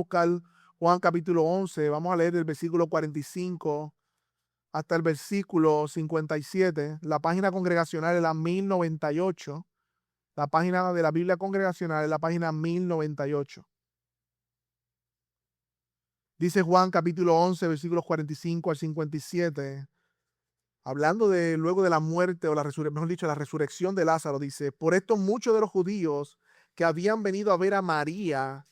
buscar Juan capítulo 11, vamos a leer del versículo 45 hasta el versículo 57. La página congregacional es la 1098. La página de la Biblia congregacional es la página 1098. Dice Juan capítulo 11, versículos 45 al 57. Hablando de luego de la muerte o la resurrección, mejor dicho, la resurrección de Lázaro, dice: por esto muchos de los judíos que habían venido a ver a María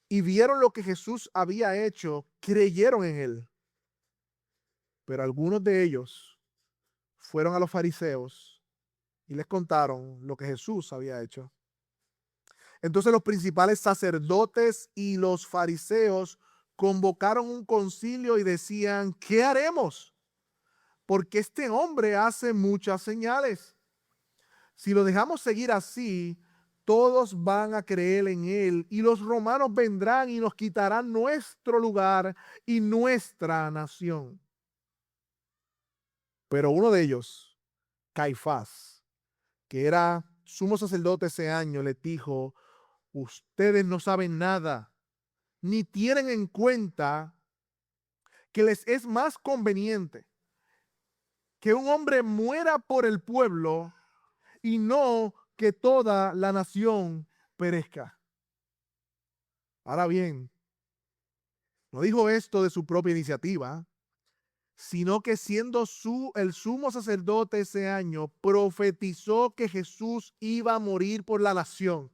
y vieron lo que Jesús había hecho, creyeron en él. Pero algunos de ellos fueron a los fariseos y les contaron lo que Jesús había hecho. Entonces los principales sacerdotes y los fariseos convocaron un concilio y decían: ¿qué haremos? Porque este hombre hace muchas señales. Si lo dejamos seguir así, todos van a creer en él y los romanos vendrán y nos quitarán nuestro lugar y nuestra nación. Pero uno de ellos, Caifás, que era sumo sacerdote ese año, le dijo: ustedes no saben nada, ni tienen en cuenta que les es más conveniente que un hombre muera por el pueblo y no que toda la nación perezca. Ahora bien, no dijo esto de su propia iniciativa, sino que siendo el sumo sacerdote ese año, profetizó que Jesús iba a morir por la nación.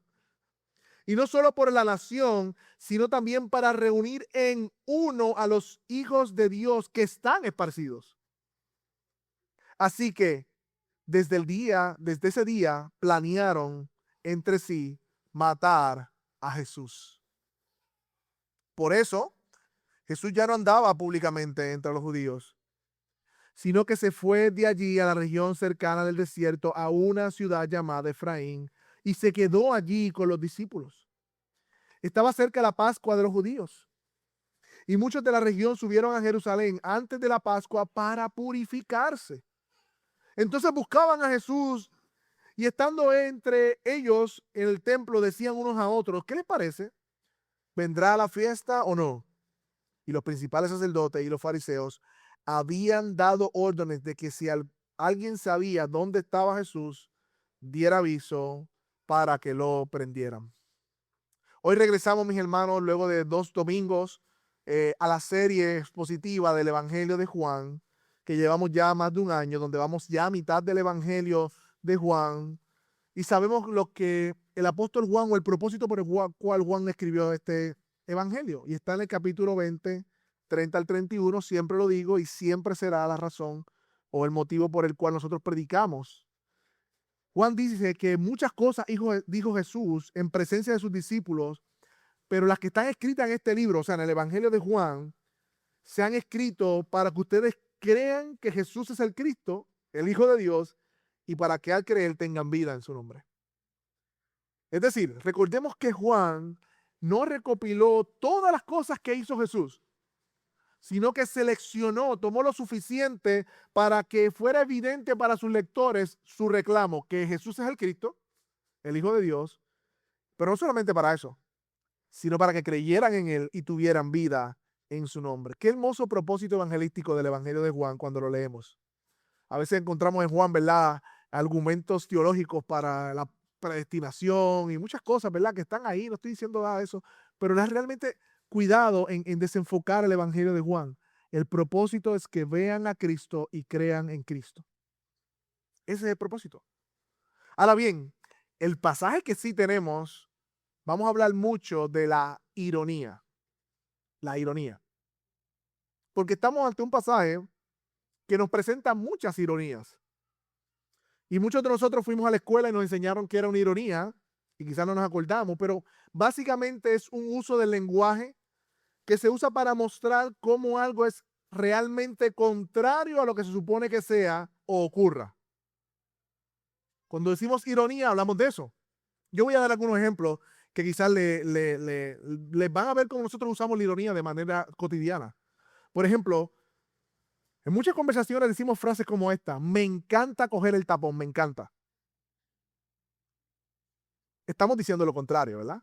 Y no solo por la nación, sino también para reunir en uno a los hijos de Dios que están esparcidos. Así que desde ese día, planearon entre sí matar a Jesús. Por eso, Jesús ya no andaba públicamente entre los judíos, sino que se fue de allí a la región cercana del desierto, a una ciudad llamada Efraín, y se quedó allí con los discípulos. Estaba cerca la Pascua de los judíos, y muchos de la región subieron a Jerusalén antes de la Pascua para purificarse. Entonces buscaban a Jesús y estando entre ellos en el templo decían unos a otros: ¿qué les parece? ¿Vendrá a la fiesta o no? Y los principales sacerdotes y los fariseos habían dado órdenes de que si alguien sabía dónde estaba Jesús, diera aviso para que lo prendieran. Hoy regresamos, mis hermanos, luego de 2 domingos a la serie expositiva del Evangelio de Juan, que llevamos ya más de un año, donde vamos ya a mitad del Evangelio de Juan, y sabemos lo que el apóstol Juan, o el propósito por el cual Juan escribió este Evangelio, y está en el capítulo 20, 30 al 31, siempre lo digo, y siempre será la razón o el motivo por el cual nosotros predicamos. Juan dice que muchas cosas dijo Jesús en presencia de sus discípulos, pero las que están escritas en este libro, o sea, en el Evangelio de Juan, se han escrito para que ustedes crean que Jesús es el Cristo, el Hijo de Dios, y para que al creer tengan vida en su nombre. Es decir, recordemos que Juan no recopiló todas las cosas que hizo Jesús, sino que seleccionó, tomó lo suficiente para que fuera evidente para sus lectores su reclamo, que Jesús es el Cristo, el Hijo de Dios, pero no solamente para eso, sino para que creyeran en él y tuvieran vida en su nombre. Qué hermoso propósito evangelístico del Evangelio de Juan cuando lo leemos. A veces encontramos en Juan, ¿verdad?, argumentos teológicos para la predestinación y muchas cosas, ¿verdad?, que están ahí. No estoy diciendo nada de eso, pero realmente cuidado en desenfocar el Evangelio de Juan. El propósito es que vean a Cristo y crean en Cristo. Ese es el propósito. Ahora bien, el pasaje que sí tenemos, vamos a hablar mucho de la ironía. La ironía. Porque estamos ante un pasaje que nos presenta muchas ironías. Y muchos de nosotros fuimos a la escuela y nos enseñaron que era una ironía, y quizás no nos acordamos, pero básicamente es un uso del lenguaje que se usa para mostrar cómo algo es realmente contrario a lo que se supone que sea o ocurra. Cuando decimos ironía, hablamos de eso. Yo voy a dar algunos ejemplos que quizás les van a ver cómo nosotros usamos la ironía de manera cotidiana. Por ejemplo, en muchas conversaciones decimos frases como esta: me encanta coger el tapón, me encanta. Estamos diciendo lo contrario, ¿verdad?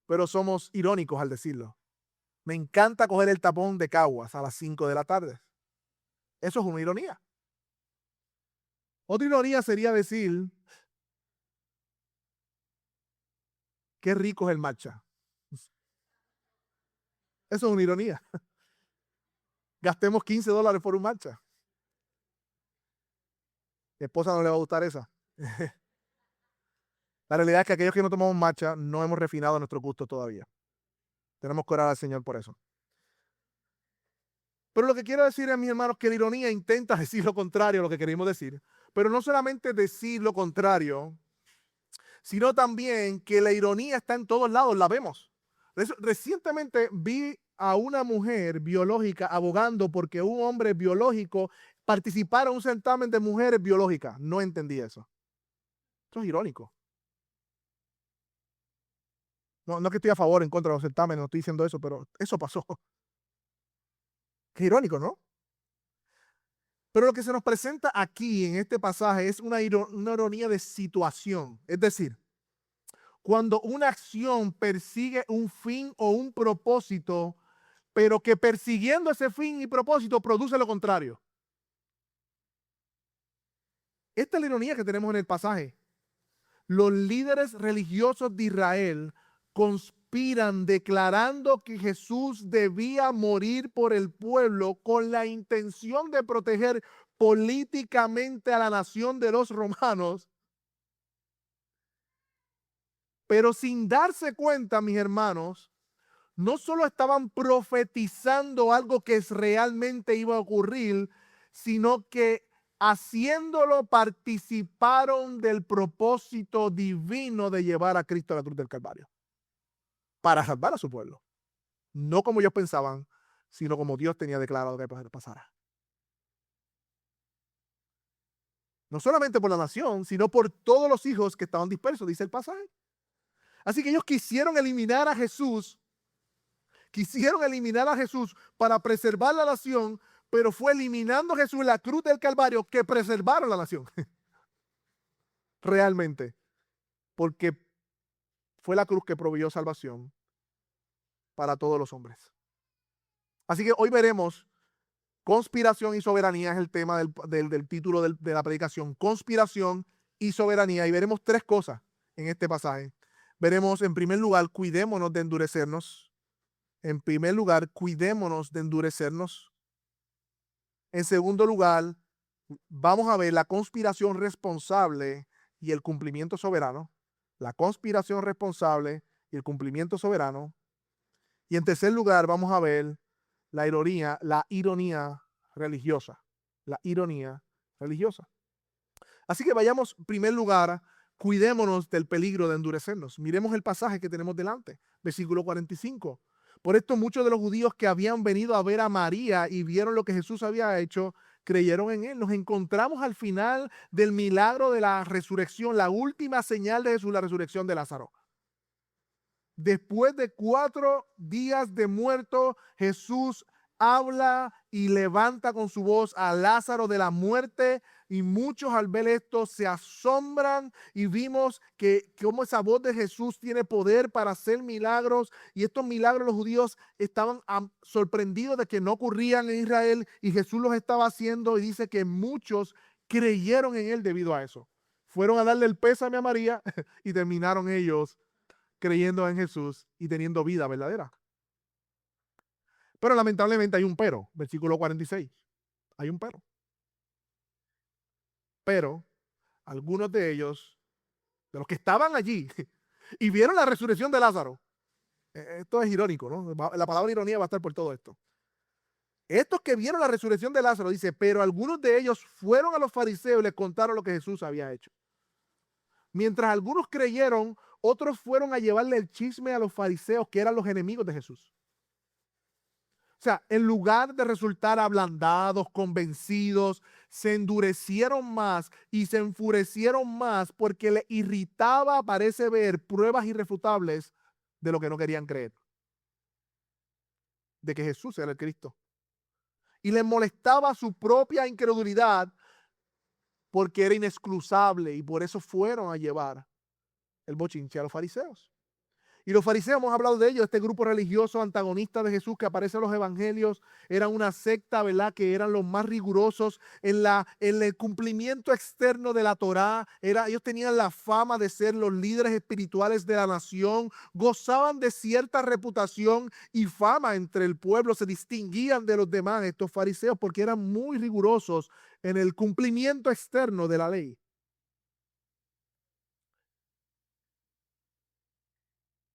pero somos irónicos al decirlo. Me encanta coger el tapón de Caguas a las 5 de la tarde. Eso es una ironía. Otra ironía sería decir, qué rico es el matcha. Eso es una ironía. Gastemos $15 por un matcha. Mi esposa no le va a gustar esa. La realidad es que aquellos que no tomamos matcha no hemos refinado nuestro gusto todavía. Tenemos que orar al Señor por eso. Pero lo que quiero decir a mis hermanos que la ironía intenta decir lo contrario a lo que queremos decir. Pero no solamente decir lo contrario, sino también que la ironía está en todos lados, la vemos. Recientemente vi a una mujer biológica abogando porque un hombre biológico participara en un certamen de mujeres biológicas. No entendí eso. Eso es irónico. No es que estoy a favor o en contra de los certámenes, no estoy diciendo eso, pero eso pasó. Qué irónico, ¿no? Pero lo que se nos presenta aquí en este pasaje es una ironía de situación. Es decir, cuando una acción persigue un fin o un propósito, pero que persiguiendo ese fin y propósito produce lo contrario. Esta es la ironía que tenemos en el pasaje. Los líderes religiosos de Israel conspiran declarando que Jesús debía morir por el pueblo con la intención de proteger políticamente a la nación de los romanos, pero sin darse cuenta, mis hermanos, no solo estaban profetizando algo que realmente iba a ocurrir, sino que haciéndolo participaron del propósito divino de llevar a Cristo a la cruz del Calvario para salvar a su pueblo. No como ellos pensaban, sino como Dios tenía declarado que pasara. No solamente por la nación, sino por todos los hijos que estaban dispersos, dice el pasaje. Así que ellos quisieron eliminar a Jesús para preservar la nación, pero fue eliminando a Jesús en la cruz del Calvario que preservaron la nación. Realmente. Porque fue la cruz que proveyó salvación para todos los hombres. Así que hoy veremos conspiración y soberanía, es el tema del título de la predicación. Conspiración y soberanía. Y veremos tres cosas en este pasaje. Veremos, en primer lugar, cuidémonos de endurecernos. En primer lugar, cuidémonos de endurecernos. En segundo lugar, vamos a ver la conspiración responsable y el cumplimiento soberano. La conspiración responsable y el cumplimiento soberano. Y en tercer lugar, vamos a ver la ironía religiosa. La ironía religiosa. Así que vayamos, en primer lugar, cuidémonos del peligro de endurecernos. Miremos el pasaje que tenemos delante, versículo 45. Por esto muchos de los judíos que habían venido a ver a María y vieron lo que Jesús había hecho, creyeron en él. Nos encontramos al final del milagro de la resurrección, la última señal de Jesús, la resurrección de Lázaro. Después de 4 días de muerto, Jesús habla y levanta con su voz a Lázaro de la muerte, y muchos al ver esto se asombran, y vimos que cómo esa voz de Jesús tiene poder para hacer milagros, y estos milagros los judíos estaban sorprendidos de que no ocurrían en Israel y Jesús los estaba haciendo, y dice que muchos creyeron en él debido a eso. Fueron a darle el pésame a María y terminaron ellos creyendo en Jesús y teniendo vida verdadera. Pero lamentablemente hay un pero, versículo 46. Hay un pero. Pero algunos de ellos, de los que estaban allí y vieron la resurrección de Lázaro, esto es irónico, ¿no? La palabra ironía va a estar por todo esto. Estos que vieron la resurrección de Lázaro, dice, pero algunos de ellos fueron a los fariseos y les contaron lo que Jesús había hecho. Mientras algunos creyeron, otros fueron a llevarle el chisme a los fariseos, que eran los enemigos de Jesús. O sea, en lugar de resultar ablandados, convencidos, se endurecieron más y se enfurecieron más porque les irritaba, parece ver, pruebas irrefutables de lo que no querían creer. De que Jesús era el Cristo. Y les molestaba su propia incredulidad porque era inexcusable, y por eso fueron a llevar el bochinche a los fariseos. Y los fariseos, hemos hablado de ellos, este grupo religioso antagonista de Jesús que aparece en los evangelios, era una secta, ¿verdad? Que eran los más rigurosos en el cumplimiento externo de la Torá. Ellos tenían la fama de ser los líderes espirituales de la nación, gozaban de cierta reputación y fama entre el pueblo, se distinguían de los demás, estos fariseos, porque eran muy rigurosos en el cumplimiento externo de la ley.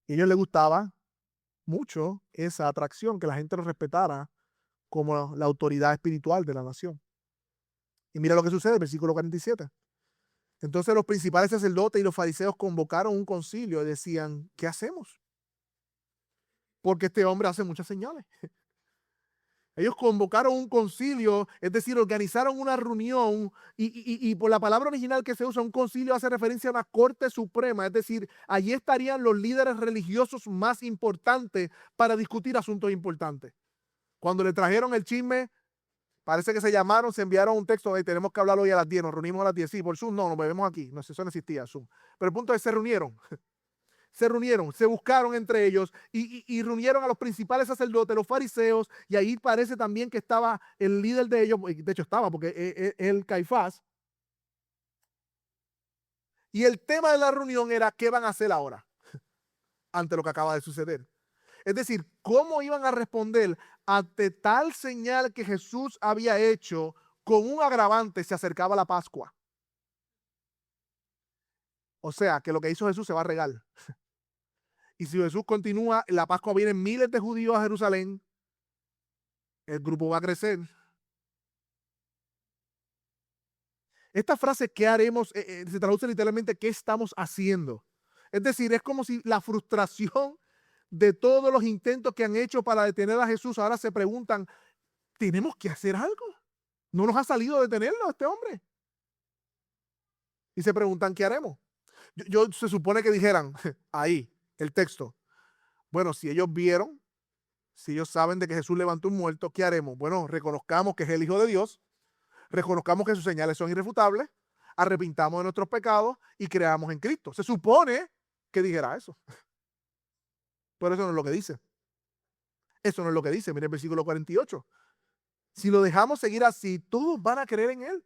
Y a ellos les gustaba mucho esa atracción, que la gente los respetara como la autoridad espiritual de la nación. Y mira lo que sucede, versículo 47. Entonces los principales sacerdotes y los fariseos convocaron un concilio y decían, ¿qué hacemos? Porque este hombre hace muchas señales. Ellos convocaron un concilio, es decir, organizaron una reunión y por la palabra original que se usa, un concilio hace referencia a una corte suprema, es decir, allí estarían los líderes religiosos más importantes para discutir asuntos importantes. Cuando le trajeron el chisme, parece que se llamaron, se enviaron un texto, tenemos que hablar hoy a las 10, nos reunimos a las 10, sí, por Zoom, no, nos vemos aquí, no sé, eso no existía Zoom. Pero el punto es que se reunieron, se buscaron entre ellos y reunieron a los principales sacerdotes, los fariseos, y ahí parece también que estaba el líder de ellos, de hecho estaba, porque es el Caifás. Y el tema de la reunión era qué van a hacer ahora ante lo que acaba de suceder. Es decir, cómo iban a responder ante tal señal que Jesús había hecho con un agravante, se acercaba la Pascua. O sea, que lo que hizo Jesús se va a regar. Y si Jesús continúa, en la Pascua vienen miles de judíos a Jerusalén, el grupo va a crecer. Esta frase, ¿qué haremos? Se traduce literalmente, ¿qué estamos haciendo? Es decir, es como si la frustración de todos los intentos que han hecho para detener a Jesús, ahora se preguntan, ¿tenemos que hacer algo? ¿No nos ha salido detenerlo este hombre? Y se preguntan, ¿qué haremos? Se supone que dijeran ahí, el texto, bueno, si ellos vieron, si ellos saben de que Jesús levantó un muerto, ¿qué haremos? Bueno, reconozcamos que es el Hijo de Dios, reconozcamos que sus señales son irrefutables, arrepintamos de nuestros pecados y creamos en Cristo. Se supone que dijera eso. Pero eso no es lo que dice. Eso no es lo que dice. Mire el versículo 48. Si lo dejamos seguir así, todos van a creer en él.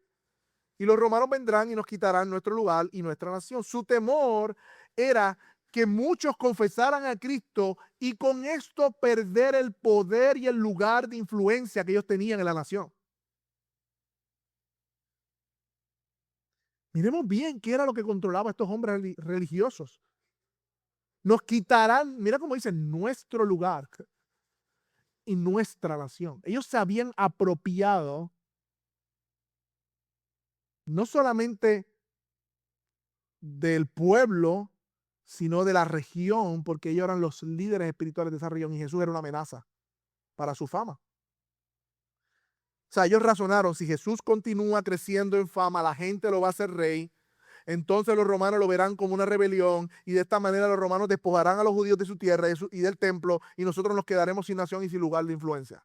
Y los romanos vendrán y nos quitarán nuestro lugar y nuestra nación. Su temor era que muchos confesaran a Cristo y con esto perder el poder y el lugar de influencia que ellos tenían en la nación. Miremos bien qué era lo que controlaba a estos hombres religiosos. Nos quitarán, mira cómo dice, nuestro lugar y nuestra nación. Ellos se habían apropiado no solamente del pueblo, sino de la región, porque ellos eran los líderes espirituales de esa región y Jesús era una amenaza para su fama. O sea, ellos razonaron, si Jesús continúa creciendo en fama, la gente lo va a hacer rey, entonces los romanos lo verán como una rebelión y de esta manera los romanos despojarán a los judíos de su tierra y del templo y nosotros nos quedaremos sin nación y sin lugar de influencia.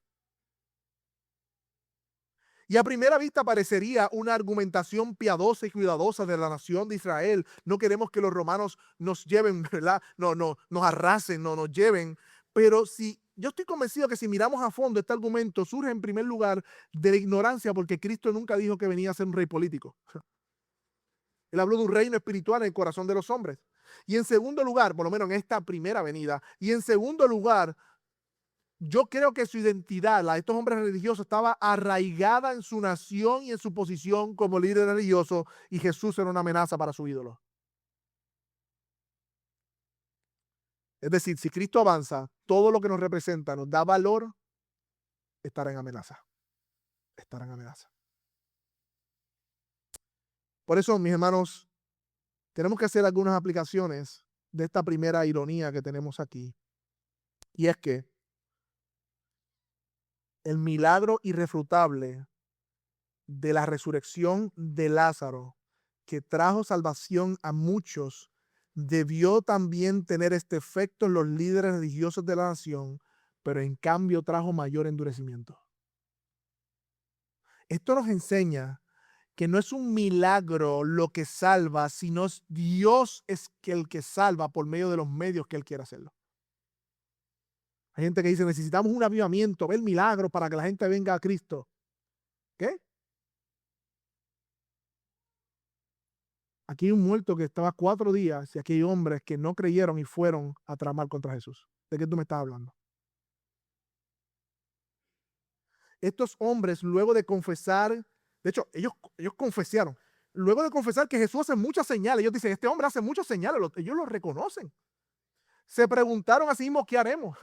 Y a primera vista parecería una argumentación piadosa y cuidadosa de la nación de Israel. No queremos que los romanos nos lleven, ¿verdad? No, nos arrasen, no nos lleven. Pero yo estoy convencido que si miramos a fondo este argumento surge en primer lugar de la ignorancia porque Cristo nunca dijo que venía a ser un rey político. Él habló de un reino espiritual en el corazón de los hombres. Y en segundo lugar, por lo menos en esta primera venida, y en segundo lugar, yo creo que su identidad, la de estos hombres religiosos, estaba arraigada en su nación y en su posición como líder religioso, y Jesús era una amenaza para su ídolo. Es decir, si Cristo avanza, todo lo que nos representa, nos da valor, estará en amenaza. Estará en amenaza. Por eso, mis hermanos, tenemos que hacer algunas aplicaciones de esta primera ironía que tenemos aquí. Y es que el milagro irrefutable de la resurrección de Lázaro, que trajo salvación a muchos, debió también tener este efecto en los líderes religiosos de la nación, pero en cambio trajo mayor endurecimiento. Esto nos enseña que no es un milagro lo que salva, sino es Dios es el que salva por medio de los medios que Él quiere hacerlo. Hay gente que dice, necesitamos un avivamiento, ver milagros para que la gente venga a Cristo. ¿Qué? Aquí hay un muerto que estaba 4 días y aquí hay hombres que no creyeron y fueron a tramar contra Jesús. ¿De qué tú me estás hablando? Estos hombres, luego de confesar, de hecho, ellos confesaron, luego de confesar que Jesús hace muchas señales, ellos dicen, este hombre hace muchas señales, ellos lo reconocen. Se preguntaron a sí mismos, ¿qué haremos?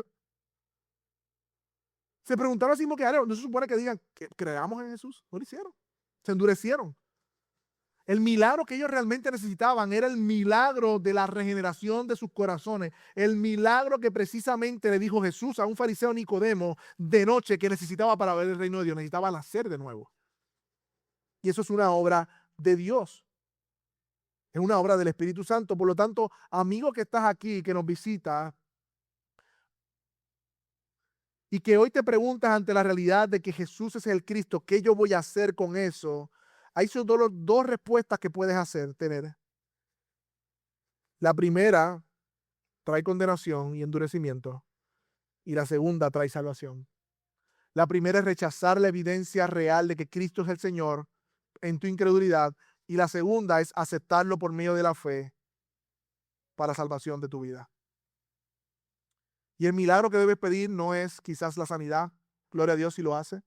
Se preguntaron a sí mismos, ¿qué haremos? No se supone que digan, ¿creamos en Jesús? No lo hicieron. Se endurecieron. El milagro que ellos realmente necesitaban era el milagro de la regeneración de sus corazones. El milagro que precisamente le dijo Jesús a un fariseo Nicodemo de noche que necesitaba para ver el reino de Dios. Necesitaba nacer de nuevo. Y eso es una obra de Dios. Es una obra del Espíritu Santo. Por lo tanto, amigo que estás aquí, que nos visita, y que hoy te preguntas ante la realidad de que Jesús es el Cristo, ¿qué yo voy a hacer con eso? Hay solo dos respuestas que puedes tener. La primera trae condenación y endurecimiento, y la segunda trae salvación. La primera es rechazar la evidencia real de que Cristo es el Señor en tu incredulidad, y la segunda es aceptarlo por medio de la fe para salvación de tu vida. Y el milagro que debes pedir no es quizás la sanidad, gloria a Dios si lo hace,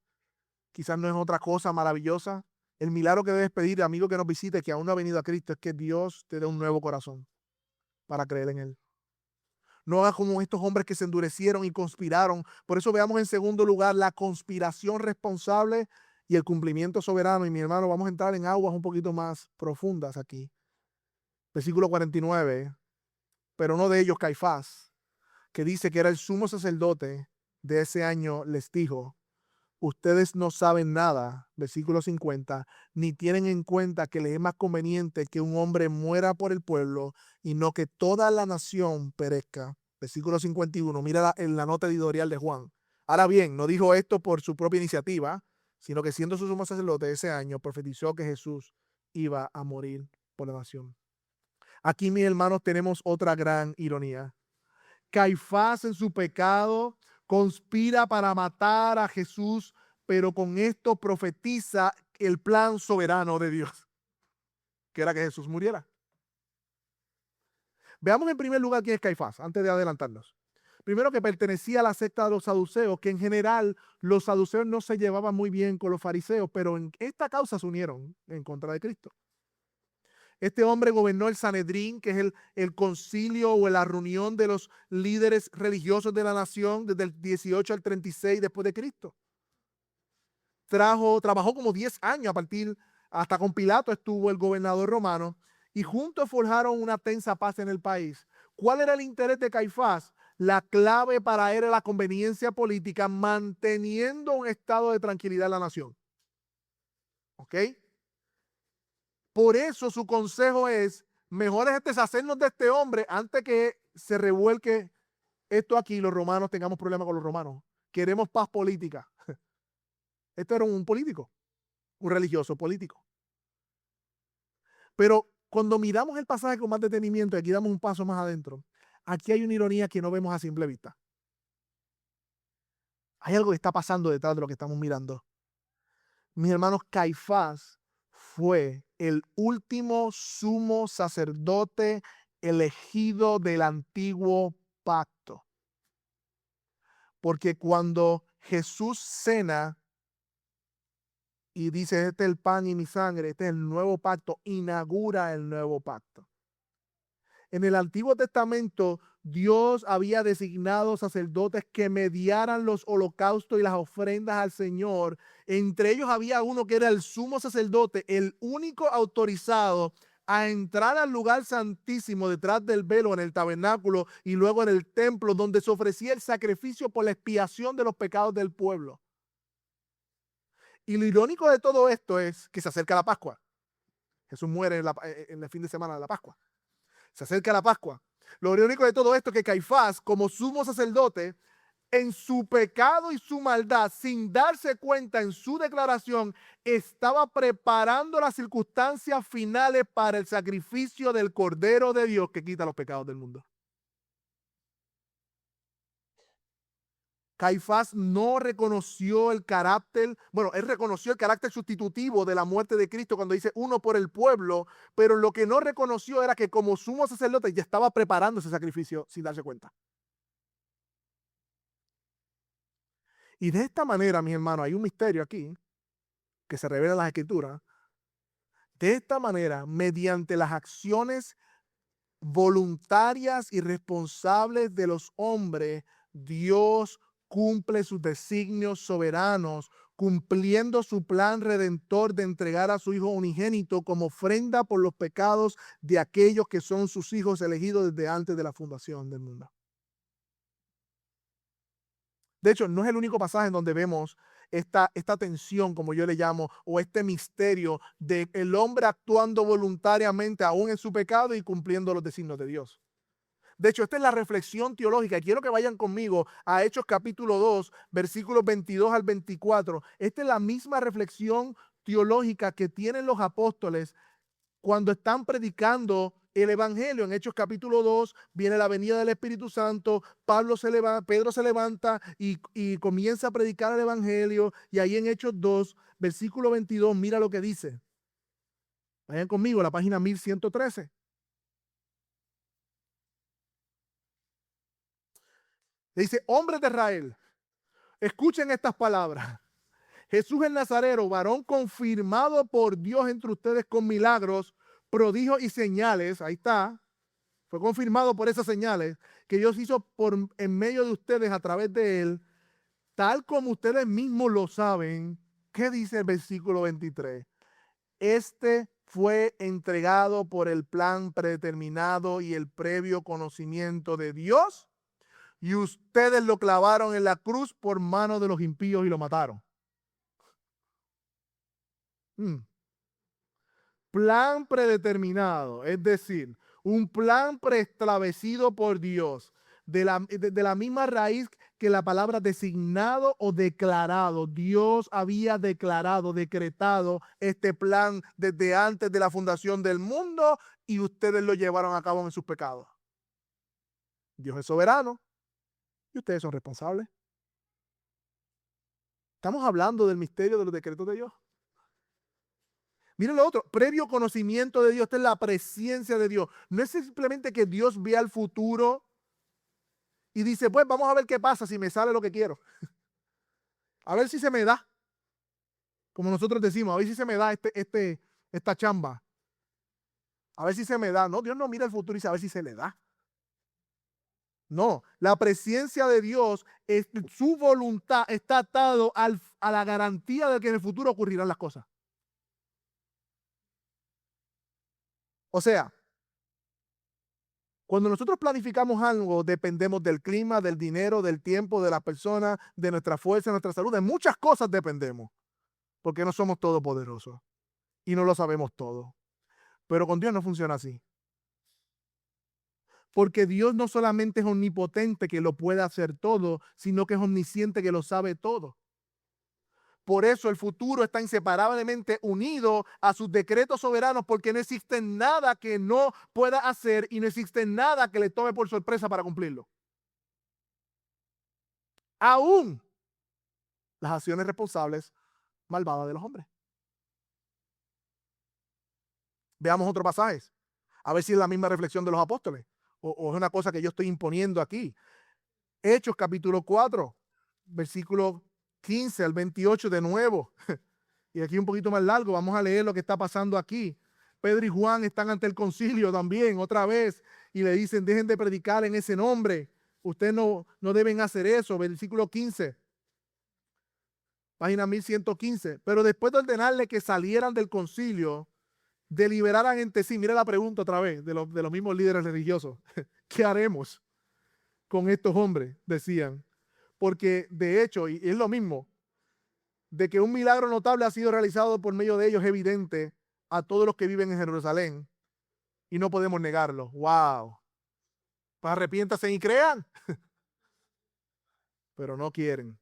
quizás no es otra cosa maravillosa. El milagro que debes pedir, amigo que nos visite, que aún no ha venido a Cristo, es que Dios te dé un nuevo corazón para creer en Él. No hagas como estos hombres que se endurecieron y conspiraron. Por eso veamos en segundo lugar la conspiración responsable y el cumplimiento soberano. Y mi hermano, vamos a entrar en aguas un poquito más profundas aquí. Versículo 49. Pero uno de ellos, Caifás, que dice que era el sumo sacerdote de ese año, les dijo, ustedes no saben nada, versículo 50, ni tienen en cuenta que les es más conveniente que un hombre muera por el pueblo y no que toda la nación perezca. Versículo 51, mira en la nota editorial de Juan. Ahora bien, no dijo esto por su propia iniciativa, sino que siendo su sumo sacerdote ese año, profetizó que Jesús iba a morir por la nación. Aquí, mis hermanos, tenemos otra gran ironía. Caifás en su pecado conspira para matar a Jesús, pero con esto profetiza el plan soberano de Dios, que era que Jesús muriera. Veamos en primer lugar quién es Caifás, antes de adelantarnos. Primero, que pertenecía a la secta de los saduceos, que en general los saduceos no se llevaban muy bien con los fariseos, pero en esta causa se unieron en contra de Cristo. Este hombre gobernó el Sanedrín, que es el concilio o la reunión de los líderes religiosos de la nación desde el 18 al 36 después de Cristo. Trabajó como 10 años hasta con Pilato estuvo el gobernador romano y juntos forjaron una tensa paz en el país. ¿Cuál era el interés de Caifás? La clave para él era la conveniencia política, manteniendo un estado de tranquilidad en la nación. ¿Ok? Por eso su consejo es, mejor es deshacernos de este hombre antes que se revuelque esto aquí y los romanos tengamos problemas con los romanos. Queremos paz política. Esto era un político, un religioso político. Pero cuando miramos el pasaje con más detenimiento, y aquí damos un paso más adentro, aquí hay una ironía que no vemos a simple vista. Hay algo que está pasando detrás de lo que estamos mirando. Mis hermanos, Caifás fue el último sumo sacerdote elegido del antiguo pacto. Porque cuando Jesús cena y dice, este es el pan y mi sangre, este es el nuevo pacto, inaugura el nuevo pacto. En el Antiguo Testamento, Dios había designado sacerdotes que mediaran los holocaustos y las ofrendas al Señor. Entre ellos había uno que era el sumo sacerdote, el único autorizado a entrar al lugar santísimo detrás del velo en el tabernáculo y luego en el templo donde se ofrecía el sacrificio por la expiación de los pecados del pueblo. Y lo irónico de todo esto es que se acerca la Pascua. Jesús muere en el fin de semana de la Pascua. Se acerca la Pascua. Lo irónico de todo esto es que Caifás, como sumo sacerdote, en su pecado y su maldad, sin darse cuenta en su declaración, estaba preparando las circunstancias finales para el sacrificio del Cordero de Dios que quita los pecados del mundo. Caifás no reconoció el carácter, bueno, él reconoció el carácter sustitutivo de la muerte de Cristo cuando dice uno por el pueblo, pero lo que no reconoció era que como sumo sacerdote ya estaba preparando ese sacrificio sin darse cuenta. Y de esta manera, mis hermanos, hay un misterio aquí que se revela en las Escrituras. De esta manera, mediante las acciones voluntarias y responsables de los hombres, Dios cumple sus designios soberanos, cumpliendo su plan redentor de entregar a su Hijo unigénito como ofrenda por los pecados de aquellos que son sus hijos elegidos desde antes de la fundación del mundo. De hecho, no es el único pasaje en donde vemos esta tensión, como yo le llamo, o este misterio de el hombre actuando voluntariamente aún en su pecado y cumpliendo los designios de Dios. De hecho, esta es la reflexión teológica. Y quiero que vayan conmigo a Hechos capítulo 2, versículos 22 al 24. Esta es la misma reflexión teológica que tienen los apóstoles cuando están predicando el evangelio. En Hechos capítulo 2 viene la venida del Espíritu Santo, Pedro se levanta y comienza a predicar el evangelio, y ahí en Hechos 2, versículo 22, mira lo que dice. Vayan conmigo a la página 1113. Dice: hombres de Israel, escuchen estas palabras. Jesús el Nazareno, varón confirmado por Dios entre ustedes con milagros, prodigios y señales, ahí está, fue confirmado por esas señales que Dios hizo en medio de ustedes a través de él, tal como ustedes mismos lo saben. ¿Qué dice el versículo 23? Este fue entregado por el plan predeterminado y el previo conocimiento de Dios, y ustedes lo clavaron en la cruz por mano de los impíos y lo mataron. Plan predeterminado, es decir, un plan preestablecido por Dios, de la misma raíz que la palabra designado o declarado. Dios había declarado, decretado este plan desde antes de la fundación del mundo, y ustedes lo llevaron a cabo en sus pecados. Dios es soberano y ustedes son responsables. Estamos hablando del misterio de los decretos de Dios. Miren lo otro, previo conocimiento de Dios. Esta es la presencia de Dios. No es simplemente que Dios vea el futuro y dice, pues vamos a ver qué pasa si me sale lo que quiero. A ver si se me da. Como nosotros decimos, a ver si se me da esta chamba. A ver si se me da. No, Dios no mira el futuro y dice a ver si se le da. No, la presencia de Dios, su voluntad está atado a la garantía de que en el futuro ocurrirán las cosas. O sea, cuando nosotros planificamos algo, dependemos del clima, del dinero, del tiempo, de las personas, de nuestra fuerza, de nuestra salud. De muchas cosas dependemos, porque no somos todopoderosos y no lo sabemos todo. Pero con Dios no funciona así. Porque Dios no solamente es omnipotente, que lo puede hacer todo, sino que es omnisciente, que lo sabe todo. Por eso el futuro está inseparablemente unido a sus decretos soberanos, porque no existe nada que no pueda hacer y no existe nada que le tome por sorpresa para cumplirlo. Aún las acciones responsables malvadas de los hombres. Veamos otro pasaje, a ver si es la misma reflexión de los apóstoles o es una cosa que yo estoy imponiendo aquí. Hechos capítulo 4, versículo 15 al 28 de nuevo. Y aquí un poquito más largo, vamos a leer lo que está pasando aquí. Pedro y Juan están ante el concilio también, otra vez, y le dicen, dejen de predicar en ese nombre. Ustedes no deben hacer eso. Versículo 15. Página 1115. Pero después de ordenarle que salieran del concilio, deliberaran entre sí. Mira la pregunta otra vez de los mismos líderes religiosos. ¿Qué haremos con estos hombres? Decían. Porque de hecho, y es lo mismo, de que un milagro notable ha sido realizado por medio de ellos, es evidente a todos los que viven en Jerusalén, y no podemos negarlo. ¡Wow! Pues arrepiéntanse y crean. pero no quieren.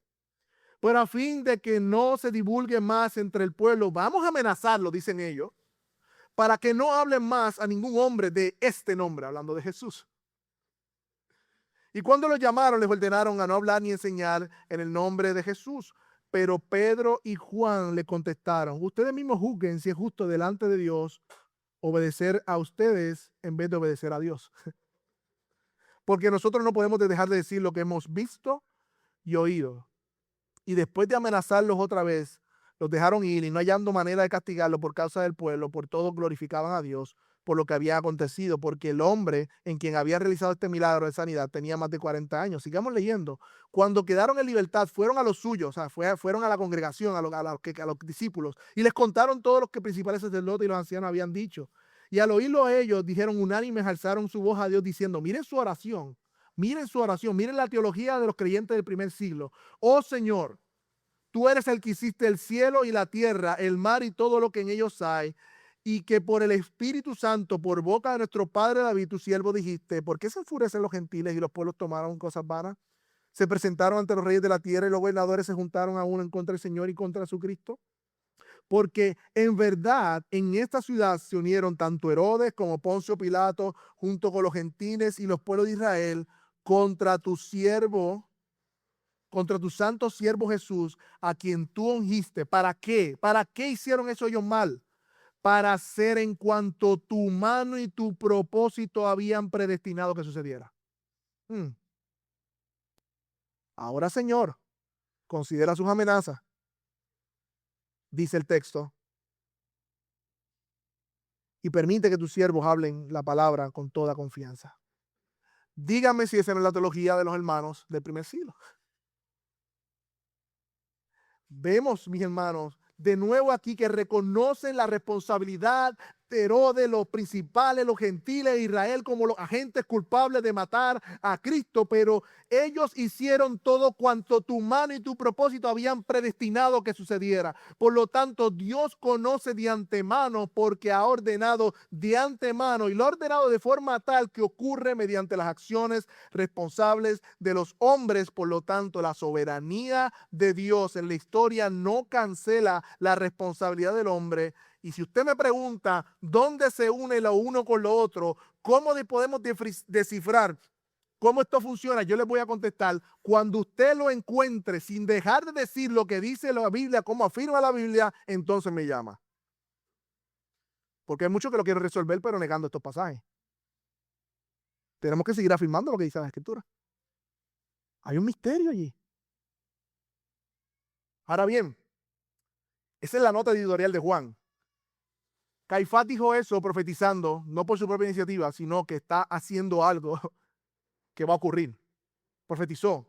Pero a fin de que no se divulgue más entre el pueblo, vamos a amenazarlo, dicen ellos, para que no hablen más a ningún hombre de este nombre, hablando de Jesús. Y cuando los llamaron, les ordenaron a no hablar ni enseñar en el nombre de Jesús. Pero Pedro y Juan le contestaron: ustedes mismos juzguen si es justo delante de Dios obedecer a ustedes en vez de obedecer a Dios. Porque nosotros no podemos dejar de decir lo que hemos visto y oído. Y después de amenazarlos otra vez, los dejaron ir, y no hallando manera de castigarlos por causa del pueblo, por todos glorificaban a Dios por lo que había acontecido, porque el hombre en quien había realizado este milagro de sanidad tenía más de 40 años. Sigamos leyendo. Cuando quedaron en libertad, fueron a los suyos, o sea, fueron a la congregación, a los discípulos, y les contaron todo lo que principales sacerdotes y los ancianos habían dicho. Y al oírlo ellos, dijeron unánimes, alzaron su voz a Dios diciendo: miren su oración, miren la teología de los creyentes del primer siglo. Oh Señor, tú eres el que hiciste el cielo y la tierra, el mar y todo lo que en ellos hay, y que por el Espíritu Santo, por boca de nuestro padre David, tu siervo, dijiste: ¿por qué se enfurecen los gentiles y los pueblos tomaron cosas vanas? Se presentaron ante los reyes de la tierra y los gobernadores se juntaron a uno en contra del Señor y contra su Cristo. Porque en verdad en esta ciudad se unieron tanto Herodes como Poncio Pilato, junto con los gentiles y los pueblos de Israel, contra tu siervo, contra tu santo siervo Jesús, a quien tú ungiste. ¿Para qué? ¿Para qué hicieron eso ellos mal? Para hacer en cuanto tu mano y tu propósito habían predestinado que sucediera. Ahora, Señor, considera sus amenazas, dice el texto, y permite que tus siervos hablen la palabra con toda confianza. Dígame si esa no es la teología de los hermanos del primer siglo. Vemos, mis hermanos, de nuevo aquí que reconocen la responsabilidad de Herodes, los principales, los gentiles de Israel, como los agentes culpables de matar a Cristo, pero ellos hicieron todo cuanto tu mano y tu propósito habían predestinado que sucediera. Por lo tanto, Dios conoce de antemano porque ha ordenado de antemano, y lo ha ordenado de forma tal que ocurre mediante las acciones responsables de los hombres. Por lo tanto, la soberanía de Dios en la historia no cancela la responsabilidad del hombre. Y si usted me pregunta dónde se une lo uno con lo otro, cómo podemos descifrar cómo esto funciona, yo les voy a contestar: cuando usted lo encuentre sin dejar de decir lo que dice la Biblia, como afirma la Biblia, entonces me llama. Porque hay muchos que lo quieren resolver, pero negando estos pasajes. Tenemos que seguir afirmando lo que dice la Escritura. Hay un misterio allí. Ahora bien, esa es la nota editorial de Juan. Caifás dijo eso profetizando, no por su propia iniciativa, sino que está haciendo algo que va a ocurrir. Profetizó.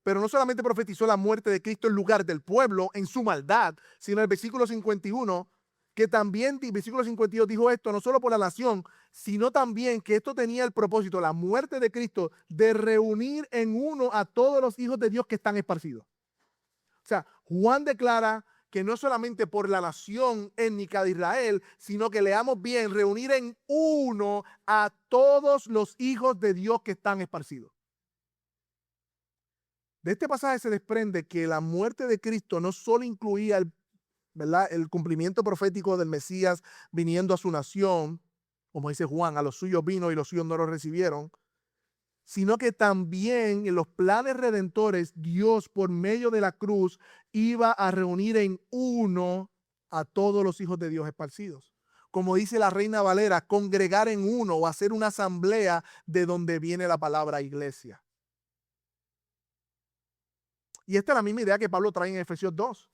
Pero no solamente profetizó la muerte de Cristo en lugar del pueblo, en su maldad, sino el versículo 51, que también, el versículo 52 dijo esto, no solo por la nación, sino también que esto tenía el propósito, la muerte de Cristo, de reunir en uno a todos los hijos de Dios que están esparcidos. O sea, Juan declara que no solamente por la nación étnica de Israel, sino que leamos bien, reunir en uno a todos los hijos de Dios que están esparcidos. De este pasaje se desprende que la muerte de Cristo no solo incluía el cumplimiento profético del Mesías viniendo a su nación, como dice Juan: a los suyos vino y los suyos no lo recibieron, sino que también en los planes redentores Dios, por medio de la cruz, iba a reunir en uno a todos los hijos de Dios esparcidos. Como dice la Reina Valera, congregar en uno o hacer una asamblea, de donde viene la palabra iglesia. Y esta es la misma idea que Pablo trae en Efesios 2.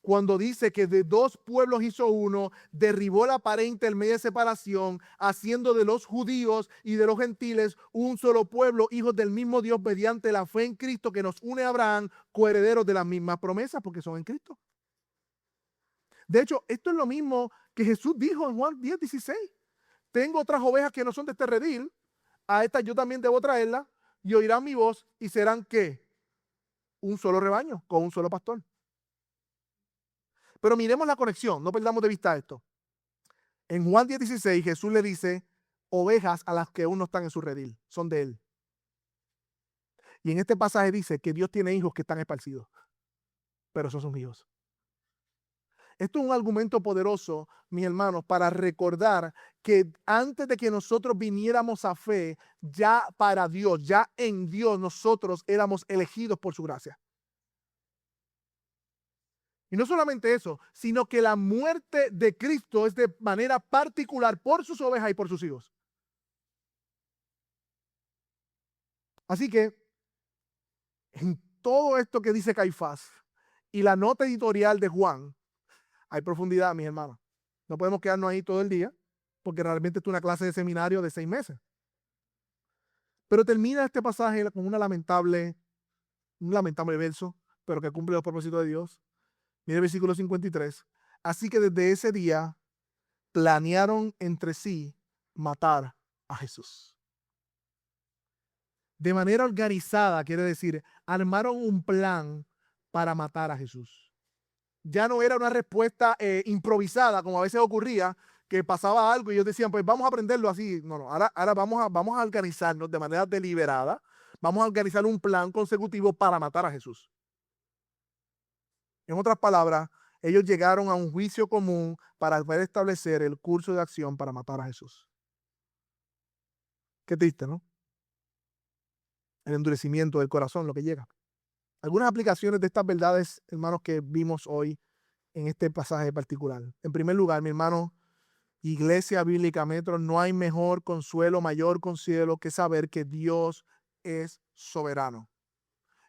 Cuando dice que de dos pueblos hizo uno, derribó la pared intermedia de separación, haciendo de los judíos y de los gentiles un solo pueblo, hijos del mismo Dios, mediante la fe en Cristo, que nos une a Abraham, coherederos de las mismas promesas, porque son en Cristo. De hecho, esto es lo mismo que Jesús dijo en Juan 10:16. Tengo otras ovejas que no son de este redil, a estas yo también debo traerlas, y oirán mi voz, y serán ¿qué? Un solo rebaño, con un solo pastor. Pero miremos la conexión, no perdamos de vista esto. En Juan 10:16 Jesús le dice: ovejas a las que aún no están en su redil, son de él. Y en este pasaje dice que Dios tiene hijos que están esparcidos, pero esos son hijos. Esto es un argumento poderoso, mis hermanos, para recordar que antes de que nosotros viniéramos a fe, ya para Dios, ya en Dios, nosotros éramos elegidos por su gracia. Y no solamente eso, sino que la muerte de Cristo es de manera particular por sus ovejas y por sus hijos. Así que, en todo esto que dice Caifás y la nota editorial de Juan, hay profundidad, mis hermanos. No podemos quedarnos ahí todo el día, porque realmente es una clase de seminario de 6 meses. Pero termina este pasaje con un lamentable verso, pero que cumple los propósitos de Dios. Mire el versículo 53. Así que desde ese día planearon entre sí matar a Jesús. De manera organizada, quiere decir, armaron un plan para matar a Jesús. Ya no era una respuesta improvisada, como a veces ocurría, que pasaba algo y ellos decían, pues vamos a aprenderlo así. No, ahora vamos a organizarnos de manera deliberada, vamos a organizar un plan consecutivo para matar a Jesús. En otras palabras, ellos llegaron a un juicio común para poder establecer el curso de acción para matar a Jesús. Qué triste, ¿no? El endurecimiento del corazón, lo que llega. Algunas aplicaciones de estas verdades, hermanos, que vimos hoy en este pasaje particular. En primer lugar, mi hermano, Iglesia Bíblica Metro, no hay mejor consuelo, mayor consuelo que saber que Dios es soberano.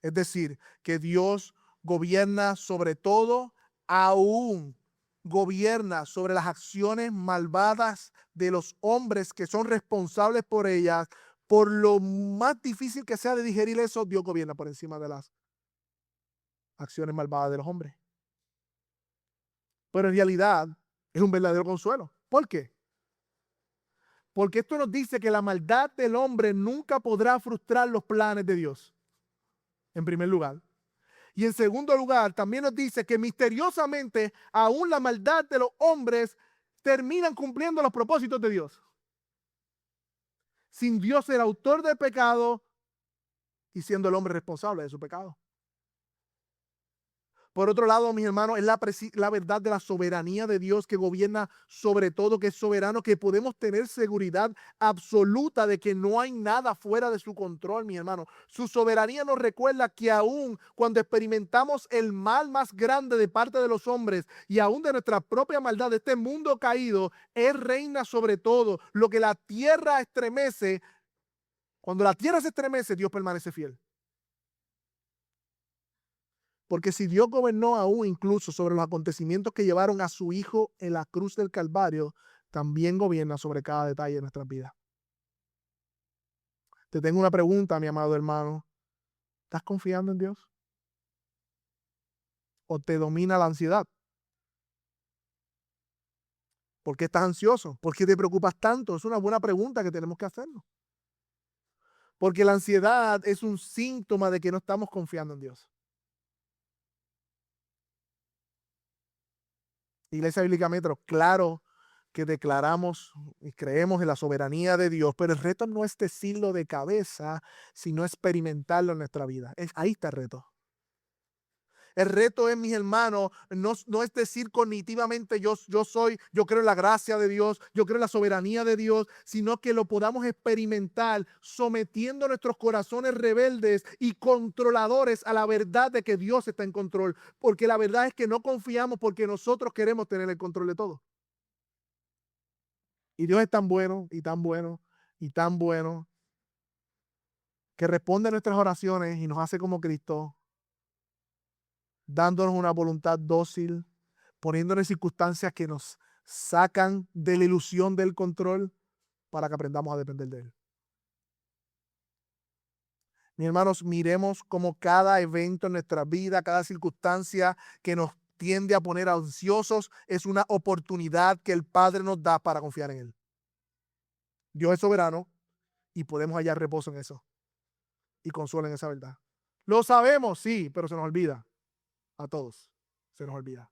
Es decir, que Dios gobierna sobre todo, aún gobierna sobre las acciones malvadas de los hombres que son responsables por ellas. Por lo más difícil que sea de digerir eso, Dios gobierna por encima de las acciones malvadas de los hombres. Pero en realidad es un verdadero consuelo. ¿Por qué? Porque esto nos dice que la maldad del hombre nunca podrá frustrar los planes de Dios, en primer lugar. Y en segundo lugar, también nos dice que misteriosamente aún la maldad de los hombres terminan cumpliendo los propósitos de Dios. Sin Dios ser autor del pecado y siendo el hombre responsable de su pecado. Por otro lado, mis hermanos, es la verdad de la soberanía de Dios que gobierna sobre todo, que es soberano, que podemos tener seguridad absoluta de que no hay nada fuera de su control, mis hermanos. Su soberanía nos recuerda que aún cuando experimentamos el mal más grande de parte de los hombres y aún de nuestra propia maldad, de este mundo caído, Él reina sobre todo. Lo que la tierra estremece, cuando la tierra se estremece, Dios permanece fiel. Porque si Dios gobernó aún incluso sobre los acontecimientos que llevaron a su Hijo en la cruz del Calvario, también gobierna sobre cada detalle de nuestras vidas. Te tengo una pregunta, mi amado hermano. ¿Estás confiando en Dios? ¿O te domina la ansiedad? ¿Por qué estás ansioso? ¿Por qué te preocupas tanto? Es una buena pregunta que tenemos que hacernos. Porque la ansiedad es un síntoma de que no estamos confiando en Dios. Iglesia Bíblica Metro, claro que declaramos y creemos en la soberanía de Dios, pero el reto no es decirlo de cabeza, sino experimentarlo en nuestra vida. Ahí está el reto. El reto es, mis hermanos, no es decir cognitivamente yo creo en la gracia de Dios, yo creo en la soberanía de Dios, sino que lo podamos experimentar sometiendo nuestros corazones rebeldes y controladores a la verdad de que Dios está en control. Porque la verdad es que no confiamos porque nosotros queremos tener el control de todo. Y Dios es tan bueno y tan bueno y tan bueno que responde a nuestras oraciones y nos hace como Cristo, dándonos una voluntad dócil, poniéndonos en circunstancias que nos sacan de la ilusión del control para que aprendamos a depender de Él. Mis hermanos, miremos cómo cada evento en nuestra vida, cada circunstancia que nos tiende a poner ansiosos, es una oportunidad que el Padre nos da para confiar en Él. Dios es soberano y podemos hallar reposo en eso y consuelo en esa verdad. Lo sabemos, sí, pero se nos olvida. A todos se nos olvida.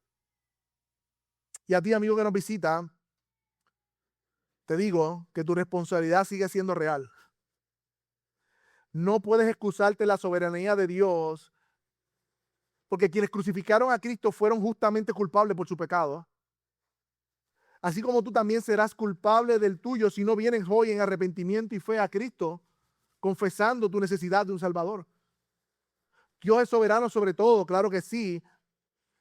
Y a ti, amigo que nos visita, te digo que tu responsabilidad sigue siendo real. No puedes excusarte la soberanía de Dios, porque quienes crucificaron a Cristo fueron justamente culpables por su pecado. Así como tú también serás culpable del tuyo si no vienes hoy en arrepentimiento y fe a Cristo, confesando tu necesidad de un Salvador. Dios es soberano sobre todo, claro que sí,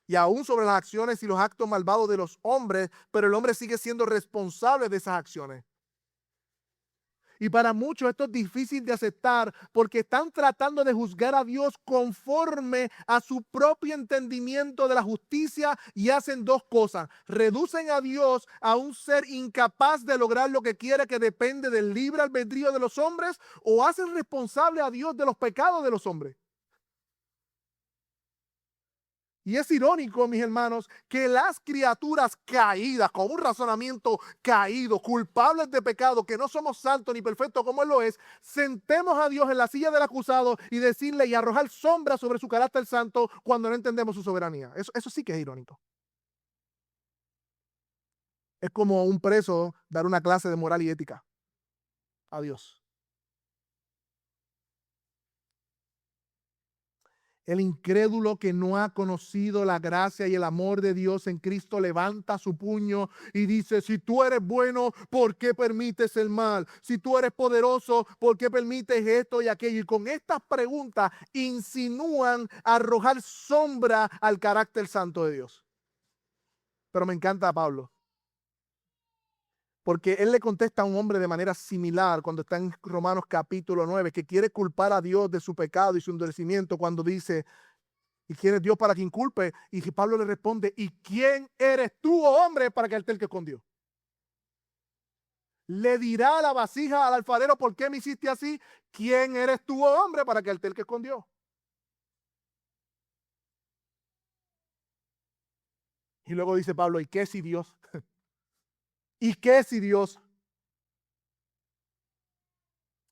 y aún sobre las acciones y los actos malvados de los hombres, pero el hombre sigue siendo responsable de esas acciones. Y para muchos esto es difícil de aceptar porque están tratando de juzgar a Dios conforme a su propio entendimiento de la justicia y hacen dos cosas. Reducen a Dios a un ser incapaz de lograr lo que quiere, que depende del libre albedrío de los hombres, o hacen responsable a Dios de los pecados de los hombres. Y es irónico, mis hermanos, que las criaturas caídas, con un razonamiento caído, culpables de pecado, que no somos santos ni perfectos como Él lo es, sentemos a Dios en la silla del acusado y decirle y arrojar sombra sobre su carácter santo cuando no entendemos su soberanía. Eso sí que es irónico. Es como un preso dar una clase de moral y ética a Dios. El incrédulo que no ha conocido la gracia y el amor de Dios en Cristo levanta su puño y dice, si tú eres bueno, ¿por qué permites el mal? Si tú eres poderoso, ¿por qué permites esto y aquello? Y con estas preguntas insinúan arrojar sombra al carácter santo de Dios. Pero me encanta a Pablo, porque él le contesta a un hombre de manera similar cuando está en Romanos capítulo 9, que quiere culpar a Dios de su pecado y su endurecimiento cuando dice, ¿y quién es Dios para que inculpe? Y Pablo le responde, ¿y quién eres tú, oh hombre, para que el que escondió? Le dirá a la vasija al alfarero, ¿por qué me hiciste así? ¿Quién eres tú, oh hombre, para que el que escondió? Y luego dice Pablo, ¿y qué si Dios? ¿Y qué si Dios?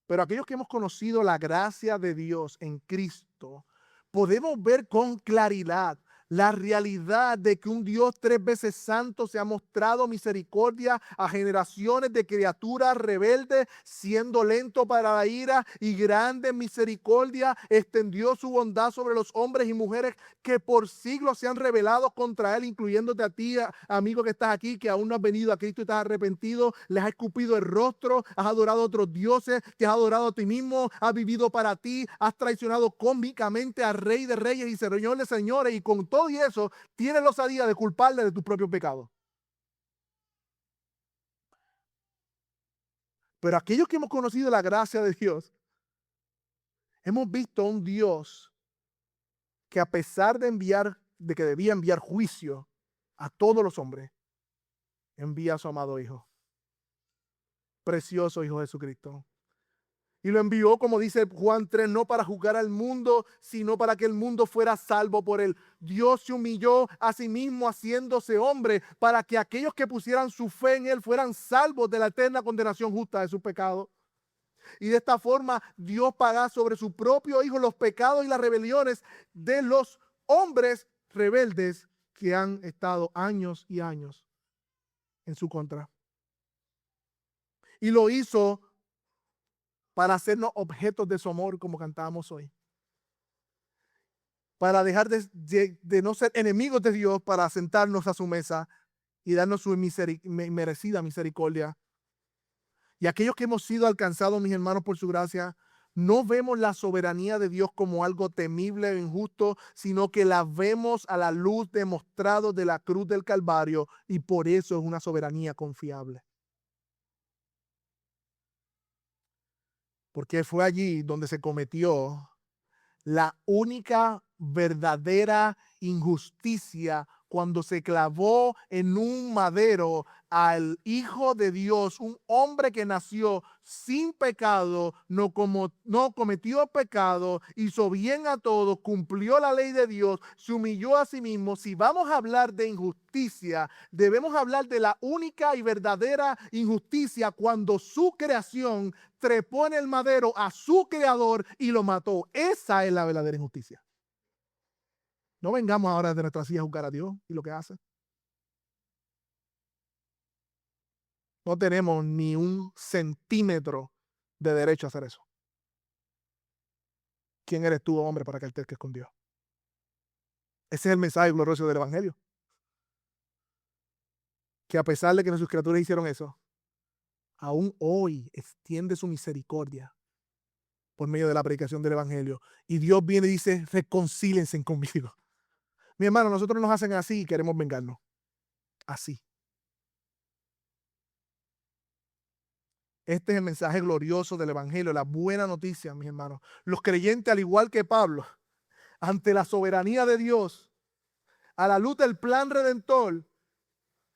Pero aquellos que hemos conocido la gracia de Dios en Cristo, podemos ver con claridad la realidad de que un Dios tres veces santo se ha mostrado misericordia a generaciones de criaturas rebeldes, siendo lento para la ira y grande en misericordia, extendió su bondad sobre los hombres y mujeres que por siglos se han rebelado contra Él, incluyéndote a ti, amigo que estás aquí, que aún no has venido a Cristo y estás arrepentido, les has escupido el rostro, has adorado a otros dioses, te has adorado a ti mismo, has vivido para ti, has traicionado cómicamente al Rey de Reyes y Señor de Señores, y con todo y eso tienes la osadía de culparle de tus propios pecados. Pero aquellos que hemos conocido la gracia de Dios, hemos visto a un Dios que a pesar de que debía enviar juicio a todos los hombres, envía a su amado Hijo, precioso Hijo Jesucristo. Y lo envió, como dice Juan 3, no para juzgar al mundo, sino para que el mundo fuera salvo por él. Dios se humilló a sí mismo haciéndose hombre para que aquellos que pusieran su fe en él fueran salvos de la eterna condenación justa de sus pecados. Y de esta forma Dios paga sobre su propio Hijo los pecados y las rebeliones de los hombres rebeldes que han estado años y años en su contra. Y lo hizo para hacernos objetos de su amor, como cantábamos hoy. Para dejar de no ser enemigos de Dios, para sentarnos a su mesa y darnos su merecida misericordia. Y aquellos que hemos sido alcanzados, mis hermanos, por su gracia, no vemos la soberanía de Dios como algo temible o injusto, sino que la vemos a la luz demostrado de la cruz del Calvario, y por eso es una soberanía confiable. Porque fue allí donde se cometió la única verdadera injusticia, cuando se clavó en un madero al Hijo de Dios, un hombre que nació sin pecado, no cometió pecado, hizo bien a todos, cumplió la ley de Dios, se humilló a sí mismo. Si vamos a hablar de injusticia, debemos hablar de la única y verdadera injusticia, cuando su creación trepó en el madero a su creador y lo mató. Esa es la verdadera injusticia. No vengamos ahora de nuestra silla a juzgar a Dios y lo que hace. No tenemos ni un centímetro de derecho a hacer eso. ¿Quién eres tú, hombre, para que alterques con Dios? Ese es el mensaje glorioso del Evangelio. Que a pesar de que sus criaturas hicieron eso, aún hoy extiende su misericordia por medio de la predicación del Evangelio. Y Dios viene y dice, reconcílense conmigo. Mi hermano, nosotros nos hacen así y queremos vengarnos. Así. Este es el mensaje glorioso del Evangelio, la buena noticia, mis hermanos. Los creyentes, al igual que Pablo, ante la soberanía de Dios, a la luz del plan redentor,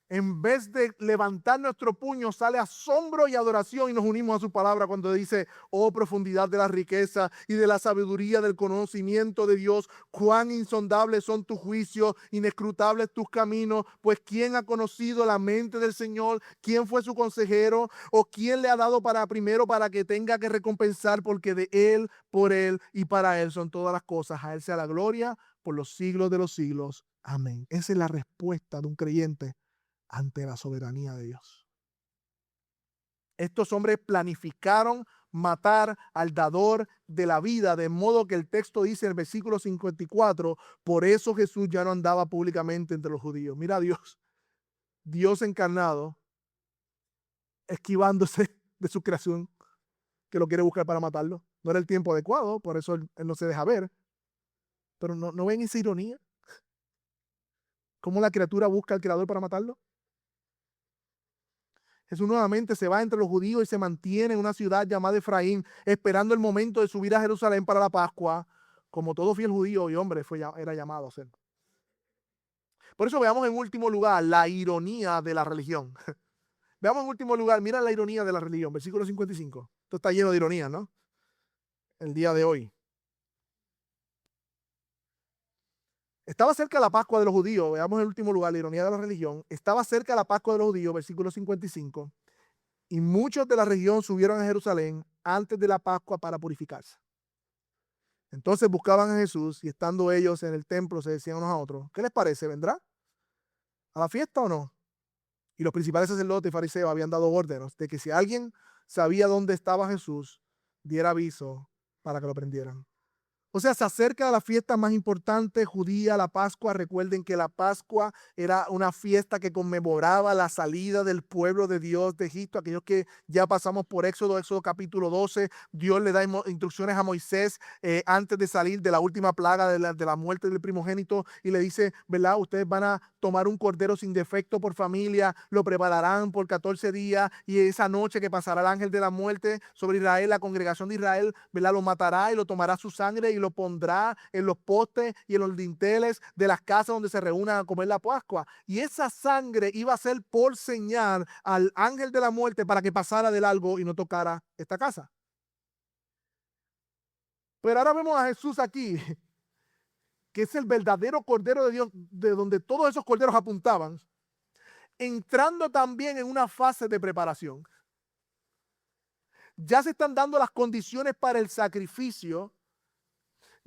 en vez de levantar nuestro puño, sale asombro y adoración y nos unimos a su palabra cuando dice, oh profundidad de la riqueza y de la sabiduría del conocimiento de Dios, cuán insondables son tus juicios, inescrutables tus caminos, pues ¿quién ha conocido la mente del Señor? ¿Quién fue su consejero? ¿O quién le ha dado para primero para que tenga que recompensar? Porque de Él, por Él y para Él son todas las cosas. A Él sea la gloria por los siglos de los siglos. Amén. Esa es la respuesta de un creyente ante la soberanía de Dios. Estos hombres planificaron matar al dador de la vida, de modo que el texto dice en el versículo 54, por eso Jesús ya no andaba públicamente entre los judíos. Mira a Dios, Dios encarnado, esquivándose de su creación, que lo quiere buscar para matarlo. No era el tiempo adecuado, por eso él no se deja ver. Pero no ven esa ironía. ¿Cómo la criatura busca al creador para matarlo? Jesús nuevamente se va entre los judíos y se mantiene en una ciudad llamada Efraín, esperando el momento de subir a Jerusalén para la Pascua, como todo fiel judío y hombre era llamado a ser. Por eso veamos en último lugar la ironía de la religión. Veamos en último lugar, mira la ironía de la religión, versículo 55. Esto está lleno de ironía, ¿no? El día de hoy. Estaba cerca la Pascua de los judíos, veamos en último lugar la ironía de la religión. Estaba cerca la Pascua de los judíos, versículo 55. Y muchos de la región subieron a Jerusalén antes de la Pascua para purificarse. Entonces buscaban a Jesús y estando ellos en el templo se decían unos a otros, ¿qué les parece? ¿Vendrá a la fiesta o no? Y los principales sacerdotes y fariseos habían dado órdenes de que si alguien sabía dónde estaba Jesús, diera aviso para que lo prendieran. O sea, se acerca a la fiesta más importante judía, la Pascua. Recuerden que la Pascua era una fiesta que conmemoraba la salida del pueblo de Dios de Egipto. Aquellos que ya pasamos por Éxodo capítulo 12, Dios le da instrucciones a Moisés antes de salir de la última plaga de la muerte del primogénito y le dice, ¿verdad? Ustedes van a tomar un cordero sin defecto por familia, lo prepararán por 14 días y esa noche que pasará el ángel de la muerte sobre Israel, la congregación de Israel, ¿verdad? Lo matará y lo tomará su sangre y lo pondrá en los postes y en los dinteles de las casas donde se reúnan a comer la Pascua. Y esa sangre iba a ser por señal al ángel de la muerte para que pasara de largo y no tocara esta casa. Pero ahora vemos a Jesús aquí, que es el verdadero Cordero de Dios, de donde todos esos corderos apuntaban, entrando también en una fase de preparación. Ya se están dando las condiciones para el sacrificio.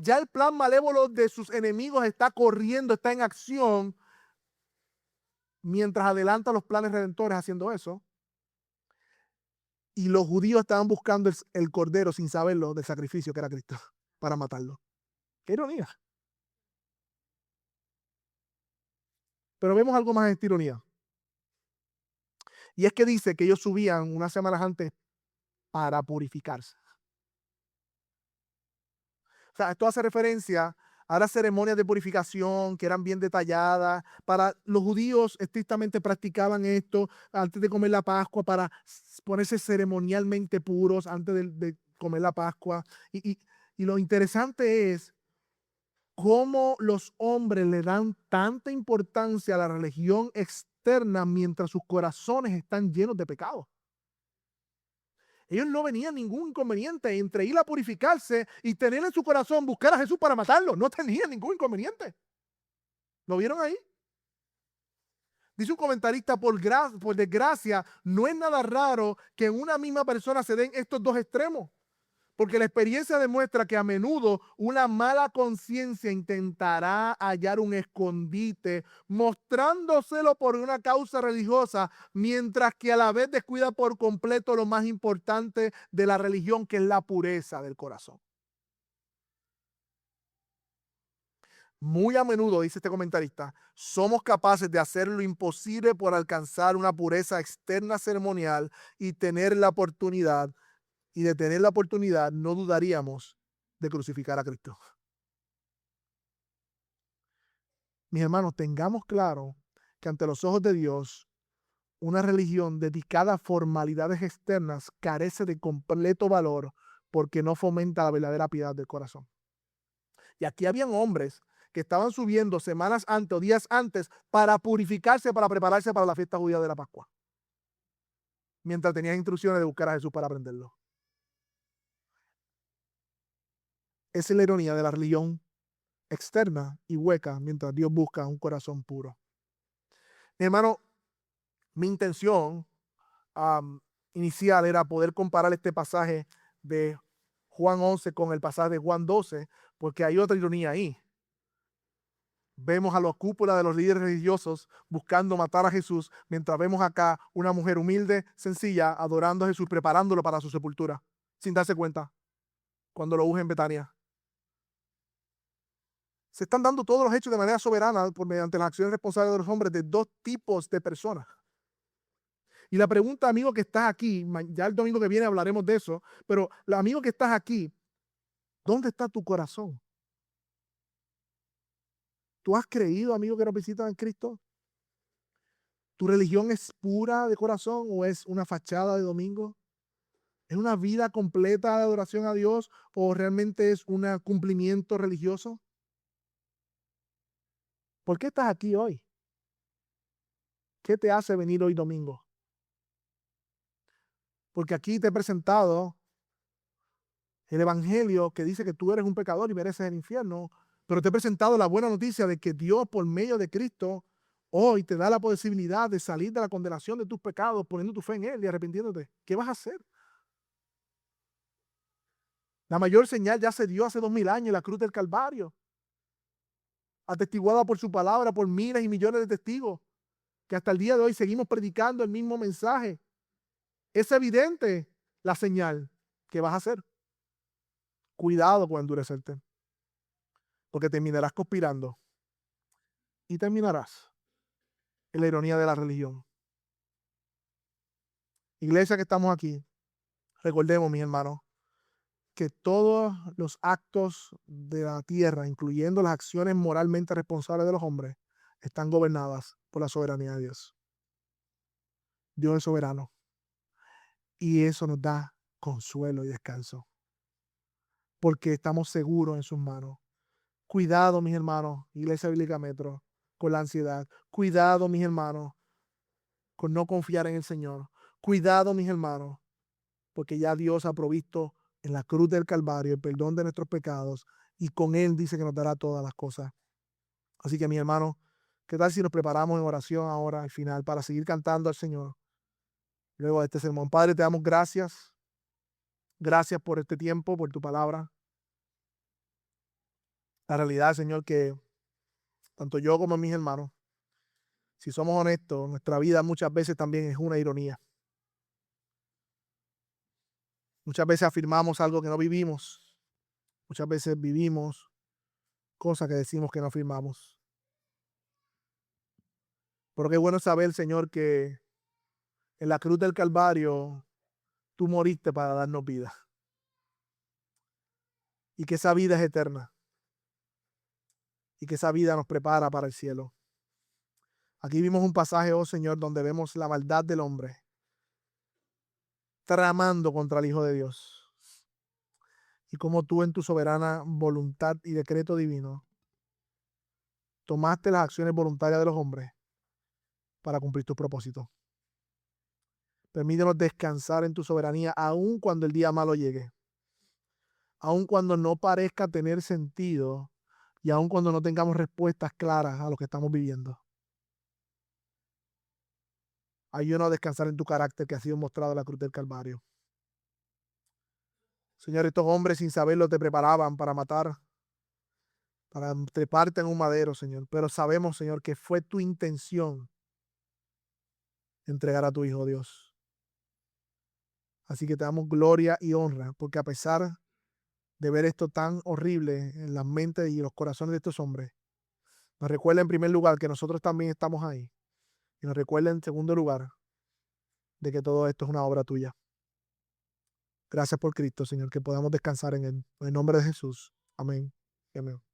Ya el plan malévolo de sus enemigos está corriendo, está en acción, mientras adelanta los planes redentores haciendo eso. Y los judíos estaban buscando el cordero sin saberlo del sacrificio que era Cristo para matarlo. Qué ironía. Pero vemos algo más en esta ironía. Y es que dice que ellos subían unas semanas antes para purificarse. O sea, esto hace referencia a las ceremonias de purificación que eran bien detalladas. Para los judíos estrictamente practicaban esto antes de comer la Pascua para ponerse ceremonialmente puros antes de comer la Pascua. Y lo interesante es cómo los hombres le dan tanta importancia a la religión externa mientras sus corazones están llenos de pecado. Ellos no venían ningún inconveniente entre ir a purificarse y tener en su corazón buscar a Jesús para matarlo. No tenían ningún inconveniente. ¿Lo vieron ahí? Dice un comentarista, por desgracia, no es nada raro que en una misma persona se den estos dos extremos. Porque la experiencia demuestra que a menudo una mala conciencia intentará hallar un escondite, mostrándoselo por una causa religiosa, mientras que a la vez descuida por completo lo más importante de la religión, que es la pureza del corazón. Muy a menudo, dice este comentarista, somos capaces de hacer lo imposible por alcanzar una pureza externa ceremonial y tener la oportunidad, y de tener la oportunidad, no dudaríamos de crucificar a Cristo. Mis hermanos, tengamos claro que ante los ojos de Dios, una religión dedicada a formalidades externas carece de completo valor porque no fomenta la verdadera piedad del corazón. Y aquí habían hombres que estaban subiendo semanas antes o días antes para purificarse, para prepararse para la fiesta judía de la Pascua, mientras tenían instrucciones de buscar a Jesús para prenderlo. Esa es la ironía de la religión externa y hueca, mientras Dios busca un corazón puro. Mi hermano, mi intención um, inicial era poder comparar este pasaje de Juan 11 con el pasaje de Juan 12, porque hay otra ironía ahí. Vemos a la cúpula de los líderes religiosos buscando matar a Jesús, mientras vemos acá una mujer humilde, sencilla, adorando a Jesús, preparándolo para su sepultura, sin darse cuenta, cuando lo unge en Betania. Se están dando todos los hechos de manera soberana mediante las acciones responsables de los hombres de dos tipos de personas. Y la pregunta, amigo que estás aquí, ya el domingo que viene hablaremos de eso, pero amigo que estás aquí, ¿dónde está tu corazón? ¿Tú has creído, amigo que nos visita en Cristo? ¿Tu religión es pura de corazón o es una fachada de domingo? ¿Es una vida completa de adoración a Dios o realmente es un cumplimiento religioso? ¿Por qué estás aquí hoy? ¿Qué te hace venir hoy domingo? Porque aquí te he presentado el evangelio que dice que tú eres un pecador y mereces el infierno, pero te he presentado la buena noticia de que Dios, por medio de Cristo, hoy te da la posibilidad de salir de la condenación de tus pecados poniendo tu fe en Él y arrepintiéndote. ¿Qué vas a hacer? La mayor señal ya se dio hace 2000 años en la cruz del Calvario, atestiguada por su palabra, por miles y millones de testigos, que hasta el día de hoy seguimos predicando el mismo mensaje. Es evidente la señal que vas a hacer. Cuidado con endurecerte, porque terminarás conspirando y terminarás en la ironía de la religión. Iglesia que estamos aquí, recordemos, mis hermanos, que todos los actos de la tierra, incluyendo las acciones moralmente responsables de los hombres, están gobernadas por la soberanía de Dios. Dios es soberano y eso nos da consuelo y descanso, porque estamos seguros en sus manos. Cuidado, mis hermanos, Iglesia Bíblica Metro, con la ansiedad. Cuidado, mis hermanos, con no confiar en el Señor. Cuidado, mis hermanos, porque ya Dios ha provisto en la cruz del Calvario el perdón de nuestros pecados y con Él dice que nos dará todas las cosas. Así que, mis hermanos, ¿qué tal si nos preparamos en oración ahora al final para seguir cantando al Señor luego de este sermón? Padre, te damos gracias. Gracias por este tiempo, por tu palabra. La realidad, Señor, que tanto yo como mis hermanos, si somos honestos, nuestra vida muchas veces también es una ironía. Muchas veces afirmamos algo que no vivimos. Muchas veces vivimos cosas que decimos que no afirmamos. Pero qué bueno saber, Señor, que en la cruz del Calvario tú moriste para darnos vida. Y que esa vida es eterna. Y que esa vida nos prepara para el cielo. Aquí vimos un pasaje, oh Señor, donde vemos la maldad del hombre tramando contra el Hijo de Dios. Y cómo tú en tu soberana voluntad y decreto divino tomaste las acciones voluntarias de los hombres para cumplir tus propósitos. Permítenos descansar en tu soberanía aun cuando el día malo llegue. Aun cuando no parezca tener sentido y aun cuando no tengamos respuestas claras a lo que estamos viviendo. Ayúdanos a descansar en tu carácter que ha sido mostrado en la cruz del Calvario. Señor, estos hombres sin saberlo te preparaban para matar, para treparte en un madero, Señor. Pero sabemos, Señor, que fue tu intención entregar a tu Hijo, Dios. Así que te damos gloria y honra, porque a pesar de ver esto tan horrible en las mentes y los corazones de estos hombres, Nos recuerda en primer lugar que nosotros también estamos ahí. Y nos recuerda en segundo lugar de que todo esto es una obra tuya. Gracias por Cristo, Señor, que podamos descansar en Él. En el nombre de Jesús. Amén. Y amén.